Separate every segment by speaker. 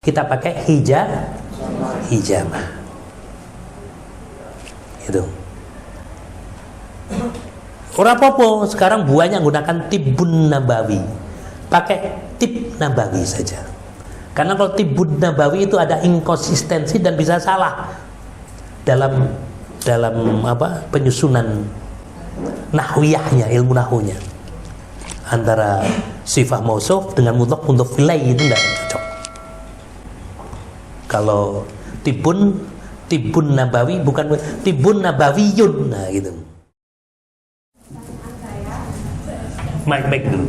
Speaker 1: kita pakai hijamah. Itu. Ora apa-apa, sekarang buahnya menggunakan tibbun nabawi. Pakai tib nabawi saja. Karena kalau tibbun nabawi itu ada inkonsistensi dan bisa salah dalam penyusunan nahwiyahnya, ilmu nahwunya. Antara sifat mausuf dengan mudhaf ilaih itu tidak cocok. Kalau tibbun nabawi bukan tibbun nabawiyun, nah gitu. Baik dulu.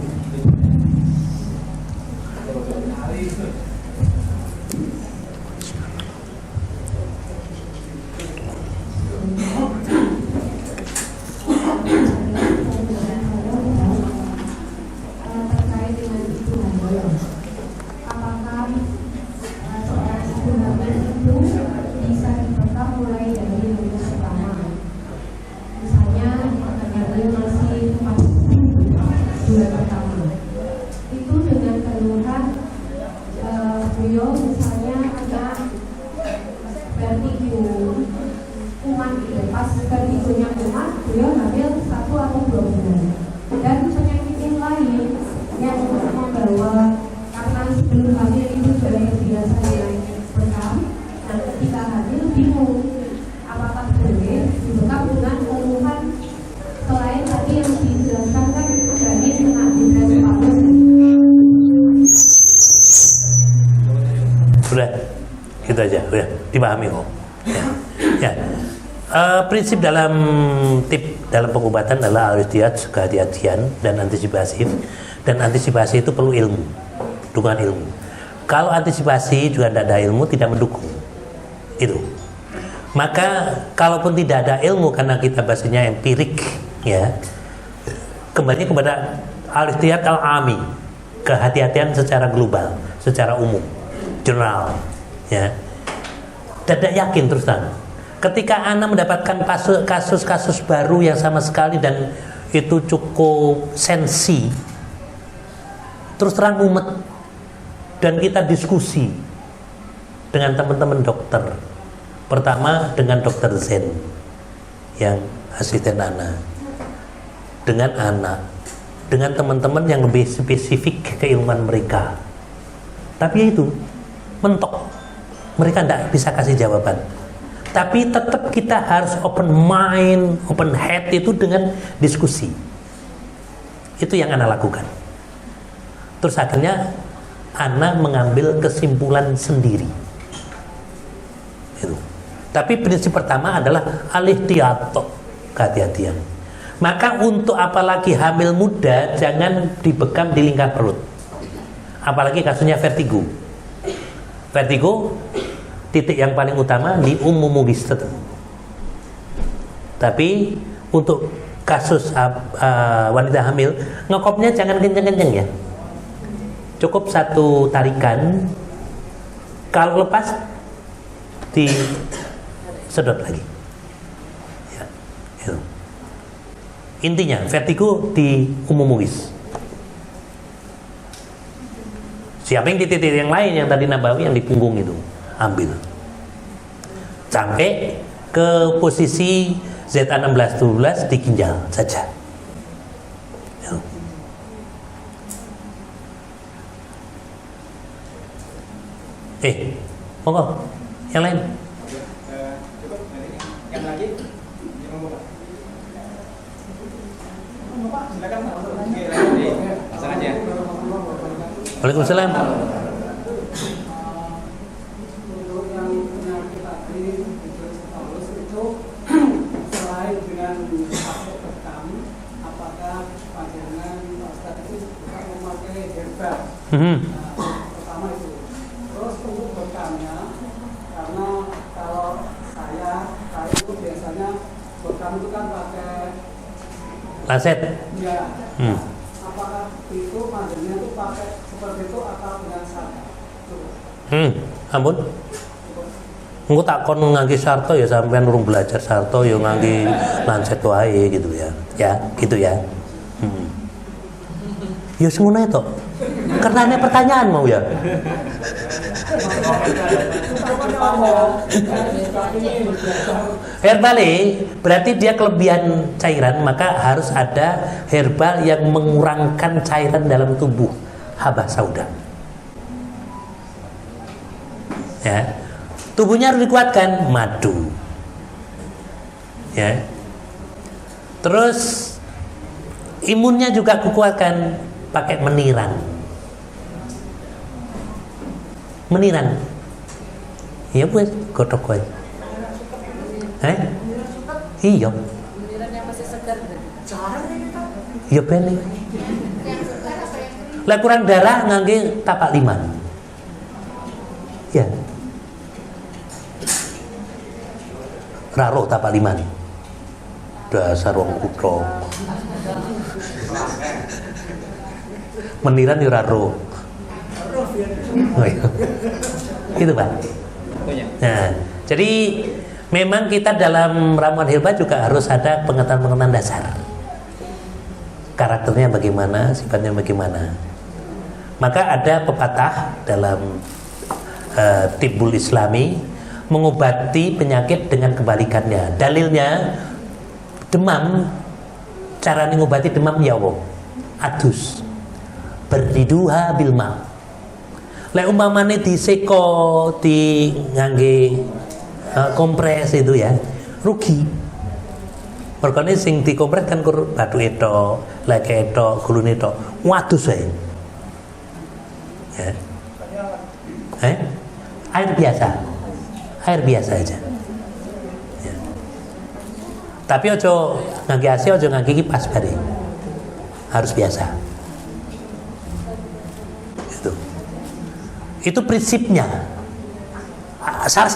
Speaker 1: Gitu aja, udah dipahami kok. Ya. Prinsip dalam pengobatan adalah al-ihtiyat, kehati-hatian dan antisipasi. Dan antisipasi itu perlu ilmu, dukungan ilmu. Kalau antisipasi juga tidak ada ilmu, tidak mendukung. Itu. Maka kalaupun tidak ada ilmu karena kita bahasanya empirik, ya, kembali kepada al-ihtiyat al-ami, kehati-hatian secara global, secara umum, general. Ya, tidak yakin terus terang. Ketika Anda mendapatkan kasus-kasus baru yang sama sekali dan itu cukup sensi, terus terang umet, dan kita diskusi dengan teman-teman dokter. Pertama dengan dokter Zen yang asisten Ana, dengan anak, dengan teman-teman yang lebih spesifik keilmuan mereka. Tapi itu mentok. Mereka tidak bisa kasih jawaban. Tapi tetap kita harus open mind, open head itu dengan diskusi. Itu yang Ana lakukan. Terus akhirnya Ana mengambil kesimpulan sendiri. Itu. Tapi prinsip pertama adalah al-ihtiyat, kehati-hatian. Maka untuk apalagi hamil muda jangan dibekam di lingkar perut. Apalagi kasusnya vertigo. Vertigo titik yang paling utama di umumugis. Tapi untuk kasus wanita hamil, ngekopnya jangan kenceng-kenceng ya. Cukup satu tarikan. Kalau lepas disedot lagi. Ya, itu. Intinya vertigo di umumugis. Siapa yang di titik yang lain yang tadi nabawi yang di punggung itu ambil sampai ke posisi ZA16-12 di ginjal saja. Monggo yang lain. Yang lagi Waalaikumsalam. Selain dengan pakai bekam, apakah panjangan Ustaz itu juga memakai herbal? Pertama itu. Terus untuk bekamnya, karena kalau saya itu biasanya bekam itu kan pakai lancet. Ya. Apakah itu panjangnya itu pakai seperti itu atau dengan sarta?
Speaker 2: Ampun. Engko tak kon ngangge sarta ya sampean urung belajar sarta ya ngangge lancet wae gitu ya. Ya, gitu ya. Ya semono to. Karena ini pertanyaan mau ya.
Speaker 1: Herbale berarti dia kelebihan cairan, maka harus ada herbal yang mengurangkan cairan dalam tubuh. Habah sauda. Ya. Tubuhnya harus dikuatkan, madu. Ya. Terus imunnya juga kukuatkan pakai meniran. Meniran. Iya wes, godhog wae. Iya. Iya bener. Lah kurang darah ngangge tapak liman. Ya. Raro tapak liman. Dasar wong kutho. Meniran yo raro. Itu Pak. Nah, jadi memang kita dalam ramuan herbal juga harus ada pengetahuan dasar. Karakternya bagaimana, sifatnya bagaimana. Maka ada pepatah dalam Tibbul Islami, mengobati penyakit dengan kebalikannya. Dalilnya demam, cara mengobati demam ya Allah, adus berdiduha bilma. Lek umpamane diseko di ngangge kompres itu ya, rugi. Merkane sing dikompres kan kur batu etok, leke etok, gulune etok. Wadus wae. Ya. Air biasa. Air biasa aja. Ya. Tapi ojo ngangge AC, ojo ngangge kipas bare. Harus biasa. Itu prinsipnya. Salah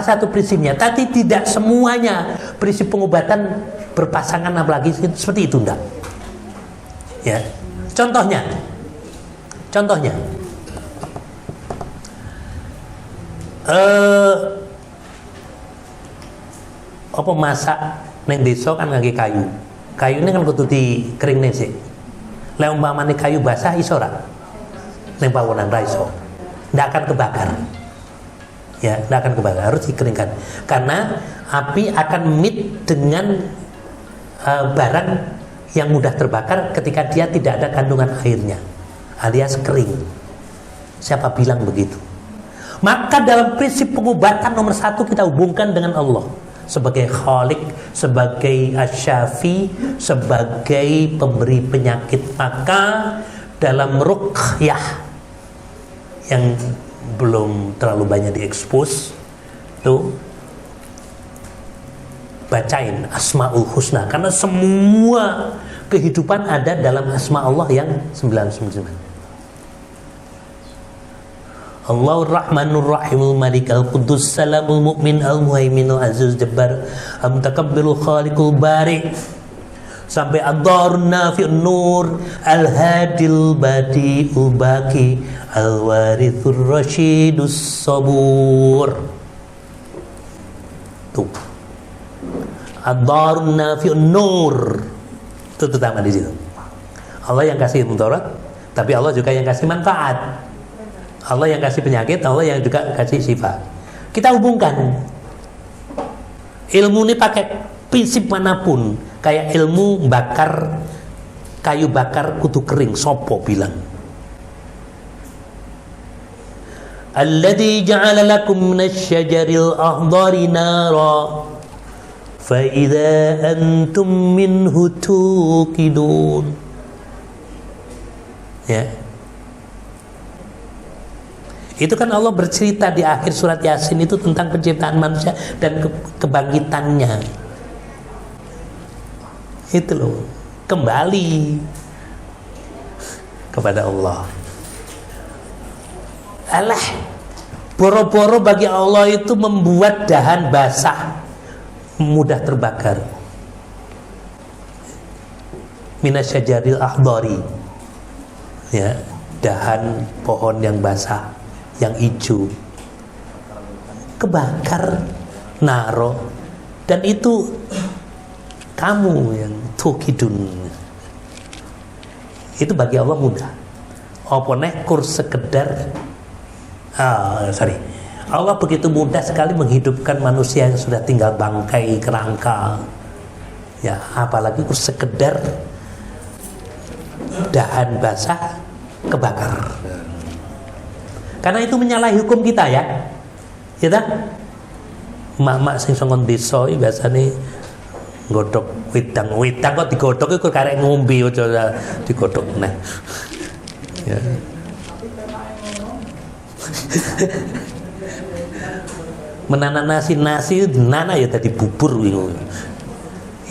Speaker 1: satu prinsipnya. Tapi tidak semuanya prinsip pengobatan berpasangan apalagi seperti itu enggak. Ya. Contohnya apa masak neng desa kan ngangge kayu. Kayune kan kudu dikeringne sik. Lah umpamane kayu basah iso ora? Neng pawonan ra iso. Ndak akan kebakar. Ya, ndak akan kebakar, harus dikeringkan. Karena api akan meet dengan barang yang mudah terbakar ketika dia tidak ada kandungan airnya, alias kering. Siapa bilang begitu? Maka dalam prinsip pengobatan nomor 1 kita hubungkan dengan Allah sebagai Khalik, sebagai Asy-Syafi, sebagai pemberi penyakit. Maka dalam ruqyah yang belum terlalu banyak diekspos tuh bacain Asmaul Husna, karena semua kehidupan ada dalam asma Allah yang 99. Allahur Rahmanur Rahimul Malik Al-Quddus Salamul Mu'min Al-Muhaiminul Aziz Jabbar Al-Mutakabbirul Khaliqul Bari sampai Ad-Darun Nafi'un Nur Al-Hadil Badi'ul Baqi Al-Warithur Rasyidus Sabur. Tuh Ad-Darun Nafi'un Nur itu terutama di situ. Allah yang kasih ilmu Taurat, tapi Allah juga yang kasih manfaat. Allah yang kasih penyakit, Allah yang juga kasih sifat. Kita hubungkan ilmu ini pakai prinsip manapun. Kayak ilmu bakar kayu bakar kudu kering, sopo bilang. Alladzi ja'ala lakum minasy-syajaril akhdari nara fa idza antum minhu tuqidun. Ya. Itu kan Allah bercerita di akhir surat Yasin itu tentang penciptaan manusia dan kebangkitannya. Itu loh, kembali kepada Allah. Alah, boro-boro bagi Allah itu membuat dahan basah mudah terbakar. Minasyajaril akhdari, ya, dahan pohon yang basah, yang hijau, kebakar, naro, dan itu kamu yang tukidun. Itu bagi Allah mudah. Apa nek kur sekedar sorry. Allah begitu mudah sekali menghidupkan manusia yang sudah tinggal bangkai kerangka. Ya, apalagi sekedar dahan basah kebakar. Karena itu menyalahi hukum kita ya. Ya tak? Mak-mak sing songon desa iki biasane nggodhog wedang kok digodhog iku karek ngombe aja digodhog neh. Ya. Menana nasi nana ya tadi bubur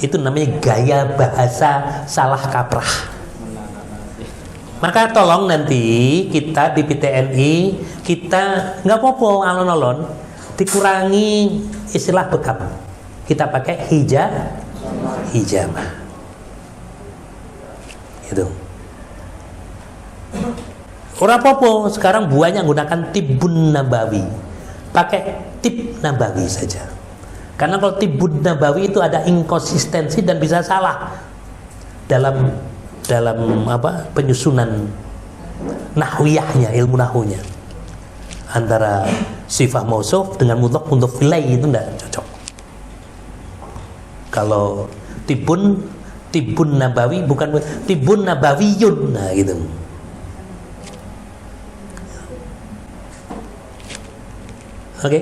Speaker 1: itu namanya gaya bahasa salah kaprah. Maka tolong nanti kita di PTNI kita nggak apa-apa alon-alon dikurangi istilah bekam, kita pakai hijamah itu. Ora apa-apa sekarang buahnya menggunakan tibbun nabawi, pakai tib nabawi saja. Karena kalau tibbun nabawi itu ada inkonsistensi dan bisa salah dalam penyusunan nahwiyahnya, ilmu nahwunya. Antara sifah mausuf dengan mudhaf ilaih itu tidak cocok. Kalau tibbun nabawi bukan tibbun nabawiyun, nah gitu. Oke.